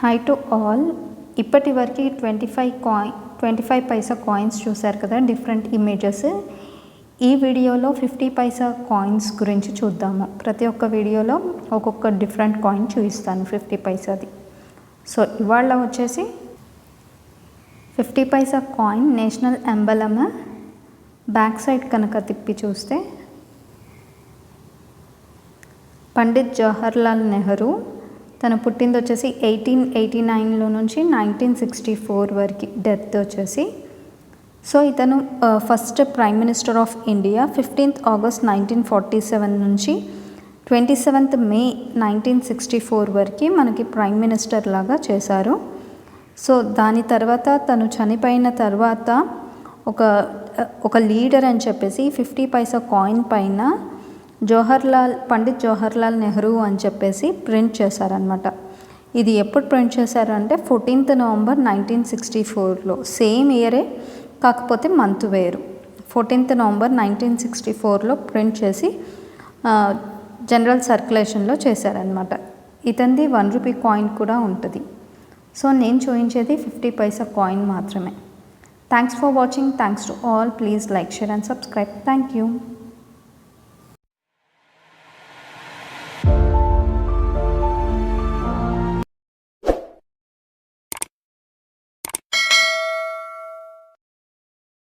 Hi to all. ఇప్పటి వరకు 25 పైసా coins చూశారు కదా, డిఫరెంట్ ఇమేజెస్. ఈ వీడియోలో 50 పైసా కాయిన్స్ గురించి చూద్దాము. ప్రతి ఒక్క వీడియోలో ఒక్కొక్క డిఫరెంట్ కాయిన్ చూపిస్తాను 50 పైసాది. సో ఇవాళ వచ్చేసి 50 పైసా కాయిన్ నేషనల్ ఎంబలమ్ బ్యాక్ సైడ్ కనుక తిప్పి చూస్తే పండిత్ జవహర్లాల్ నెహ్రూ తను పుట్టింది వచ్చేసి 1889లో నుంచి 1964 వరకు డెత్ వచ్చేసి. సో ఇతను first prime minister of India 15th August 1947 నుంచి 27th మే 1964 వరకు మనకి ప్రైమ్ మినిస్టర్ లాగా చేశారు. సో దాని తర్వాత తను చనిపోయిన తర్వాత ఒక లీడర్ అని చెప్పేసి 50 పైసా కాయిన్ పైన పండిత్ జవహర్లాల్ నెహ్రూ అని చెప్పేసి ప్రింట్ చేశారనమాట. ఇది ఎప్పుడు ప్రింట్ చేశారంటే 14th నవంబర్ 1964లో, సేమ్ ఇయరే కాకపోతే మంత్ వేరు. 14th నవంబర్ 1964లో ప్రింట్ చేసి జనరల్ సర్క్యులేషన్లో చేశారనమాట. ఇతంది 1 రూపీ కాయిన్ కూడా ఉంటుంది. సో నేను చూపించేది 50 పైసా కాయిన్ మాత్రమే. Thanks for watching. Thanks to all. Please like, share and subscribe. Thank you.